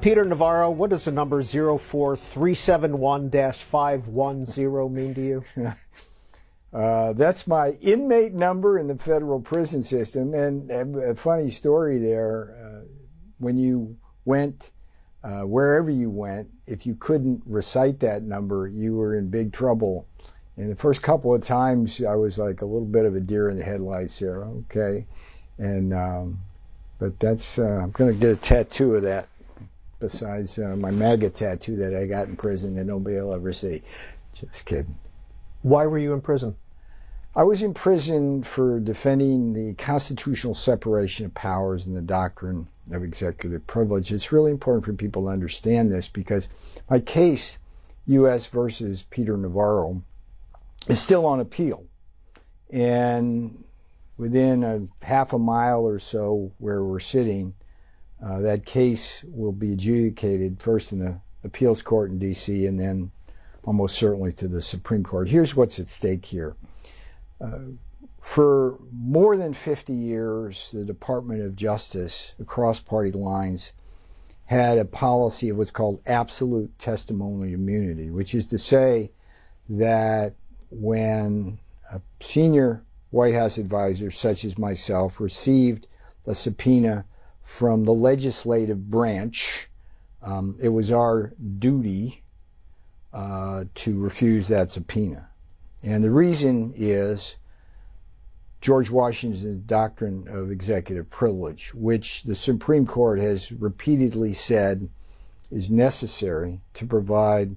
Peter Navarro, what does the number 04371-510 mean to you? That's my inmate number in the federal prison system. And a funny story there, when you went, wherever you went, if you couldn't recite that number, you were in big trouble. And the first couple of times, I was like a little bit of a deer in the headlights there, okay? And, but that's, I'm going to get a tattoo of that, besides my MAGA tattoo that I got in prison that nobody will ever see. Just kidding. Why were you in prison? I was in prison for defending the constitutional separation of powers and the doctrine of executive privilege. It's really important for people to understand this because my case, U.S. versus Peter Navarro, is still on appeal. And within a half a mile or so where we're sitting, that case will be adjudicated first in the appeals court in D.C. and then almost certainly to the Supreme Court. Here's what's at stake here. For more than 50 years, the Department of Justice, across party lines, had a policy of what's called absolute testimonial immunity, which is to say that when a senior White House advisor, such as myself, received a subpoena from the legislative branch, it was our duty to refuse that subpoena. And the reason is George Washington's doctrine of executive privilege, which the Supreme Court has repeatedly said is necessary to provide,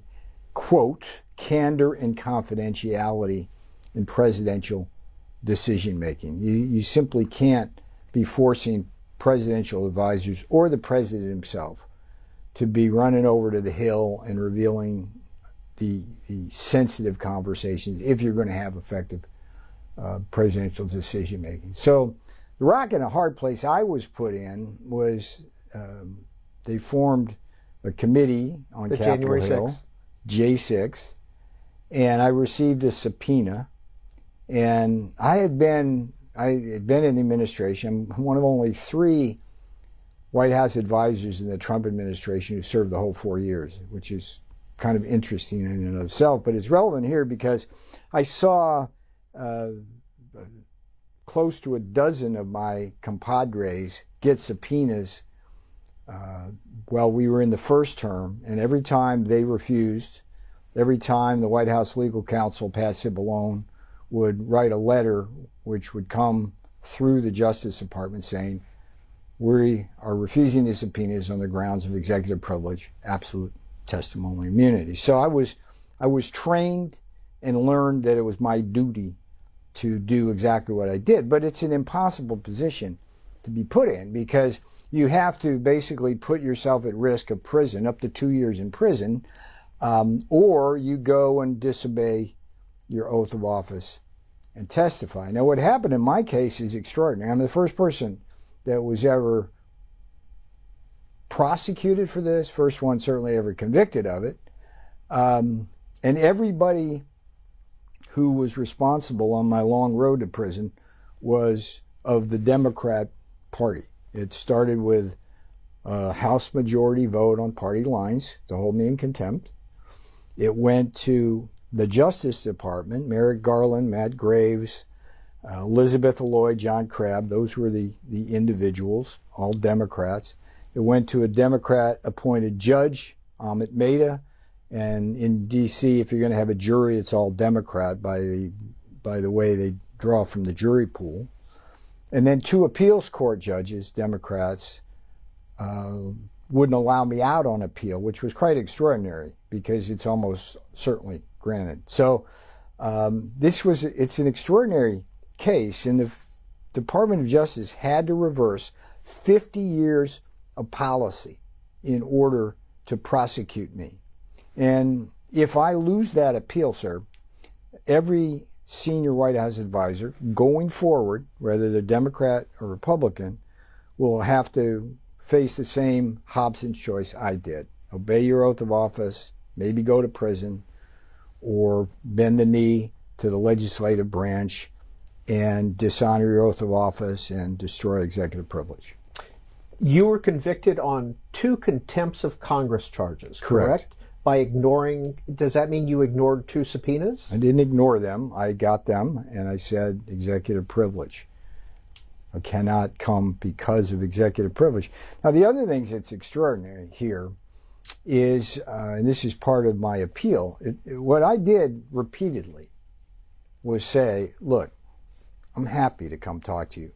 quote, candor and confidentiality in presidential decision-making. You simply can't be forcing presidential advisors or the president himself to be running over to the Hill and revealing the sensitive conversations if you're going to have effective presidential decision-making. So the rock and a hard place I was put in was they formed a committee on Capitol Hill, J6, and I received a subpoena. And I had been in the administration. I'm one of only 3 White House advisors in the Trump administration who served the whole 4 years, which is kind of interesting in and of itself. But it's relevant here because I saw close to a dozen of my compadres get subpoenas while we were in the first term, and every time they refused, every time the White House legal counsel, Pat Cipollone, would write a letter which would come through the Justice Department saying, we are refusing the subpoenas on the grounds of executive privilege, absolute testimonial immunity. So I was trained and learned that it was my duty to do exactly what I did. But it's an impossible position to be put in because you have to basically put yourself at risk of prison, up to 2 years in prison, or you go and disobey your oath of office and testify. Now, what happened in my case is extraordinary. I'm the first person that was ever prosecuted for this, first one certainly ever convicted of it. And everybody who was responsible on my long road to prison was of the Democrat Party. It started with a House majority vote on party lines to hold me in contempt. It went to the Justice Department, Merrick Garland, Matt Graves, Elizabeth Lloyd, John Crabb. Those were the individuals, all Democrats. It went to a Democrat-appointed judge, Amit Mehta, and in D.C., if you're going to have a jury, it's all Democrat by the way they draw from the jury pool. And then 2 appeals court judges, Democrats, wouldn't allow me out on appeal, which was quite extraordinary because it's almost certainly granted. So it's an extraordinary case, and the Department of Justice had to reverse 50 years of policy in order to prosecute me. And if I lose that appeal, sir, every senior White House advisor going forward, whether they're Democrat or Republican, will have to face the same Hobson's choice I did. Obey your oath of office, maybe go to prison, or bend the knee to the legislative branch and dishonor your oath of office and destroy executive privilege. You were convicted on 2 contempts of Congress charges, correct? By ignoring, does that mean you ignored 2 subpoenas? I didn't ignore them. I got them, and I said executive privilege. I cannot come because of executive privilege. Now, the other thing that's extraordinary here is, and this is part of my appeal, what I did repeatedly was say, look, I'm happy to come talk to you.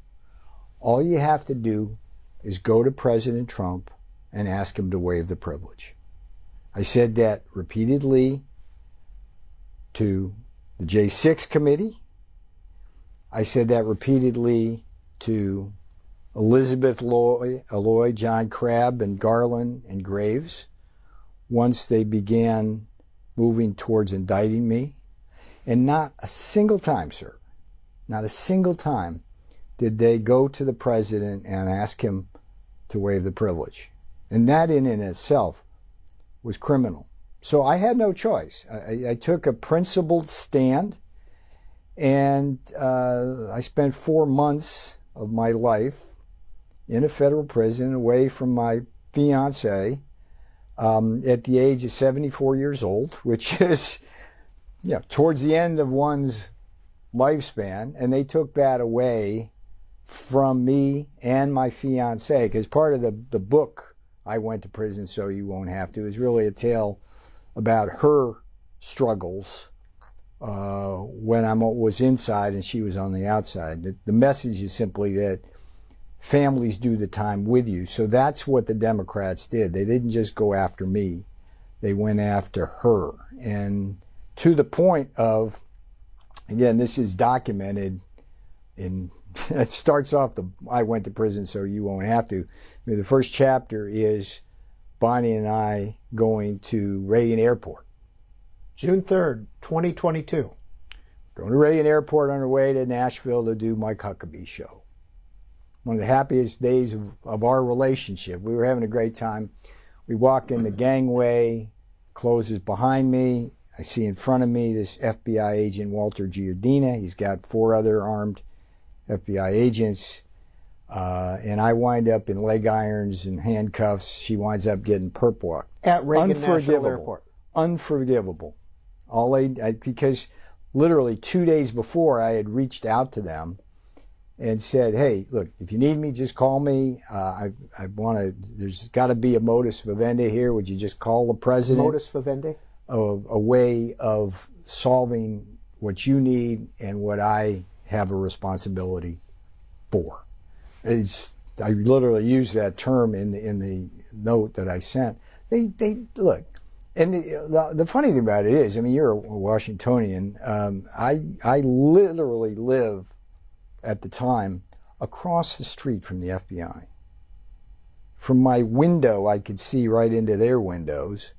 All you have to do is go to President Trump and ask him to waive the privilege. I said that repeatedly to the J6 committee. I said that repeatedly to Elizabeth Alloy, John Crabb, and Garland and Graves once they began moving towards indicting me. And not a single time, sir, not a single time did they go to the president and ask him to waive the privilege. And that in itself was criminal. So I had no choice. I took a principled stand, and I spent 4 months of my life in a federal prison away from my fiancée at the age of 74 years old, which is towards the end of one's lifespan. And they took that away from me and my fiancée, because part of the book, I Went to Prison So You Won't Have to, is really a tale about her struggles when I was inside and she was on the outside. The message is simply that families do the time with you. So that's what the Democrats did. They didn't just go after me. They went after her. And to the point of, again, this is documented in, it starts off the I Went to Prison So You Won't Have to. I mean, the first chapter is Bonnie and I going to Reagan Airport. June 3rd, 2022. Going to Reagan Airport on our way to Nashville to do Mike Huckabee's show. One of the happiest days of our relationship. We were having a great time. We walk in the gangway, closes behind me. I see in front of me this FBI agent, Walter Giordina. He's got 4 other armed FBI agents. And I wind up in leg irons and handcuffs. She winds up getting perp walked. At Reagan National Airport. Unforgivable. Because literally 2 days before I had reached out to them and said, hey, look, if you need me, just call me. I want to, there's got to be a modus vivendi here. Would you just call the president? Modus vivendi? A way of solving what you need and what I have a responsibility for. I literally used that term in the note that I sent. They look, and the funny thing about it is, I mean, you're a Washingtonian. I literally live at the time across the street from the FBI. From my window, I could see right into their windows.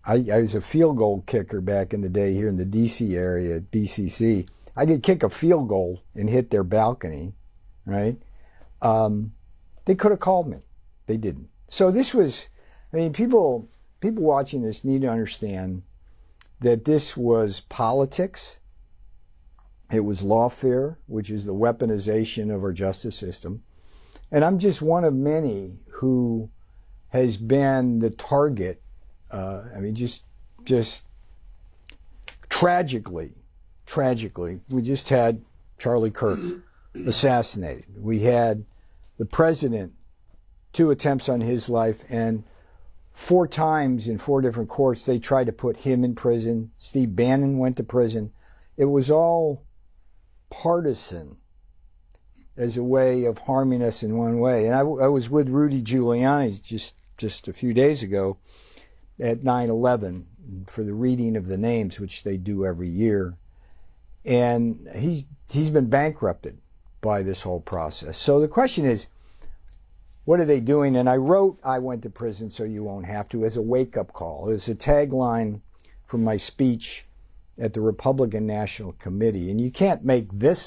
I was a field goal kicker back in the day here in the D.C. area at BCC. I could kick a field goal and hit their balcony, right? They could have called me. They didn't. So this was, I mean, people watching this need to understand that this was politics. It was lawfare, which is the weaponization of our justice system. And I'm just one of many who has been the target, just tragically, we just had Charlie Kirk assassinated. We had the president, 2 attempts on his life, and 4 times in 4 different courts they tried to put him in prison. Steve Bannon went to prison. It was all partisan as a way of harming us in one way. And I was with Rudy Giuliani just a few days ago at 9/11 for the reading of the names, which they do every year. And he's been bankrupted by this whole process. So the question is, what are they doing? And I wrote I Went to Prison So You Won't Have to as a wake-up call. It was a tagline from my speech at the Republican National Committee. And you can't make this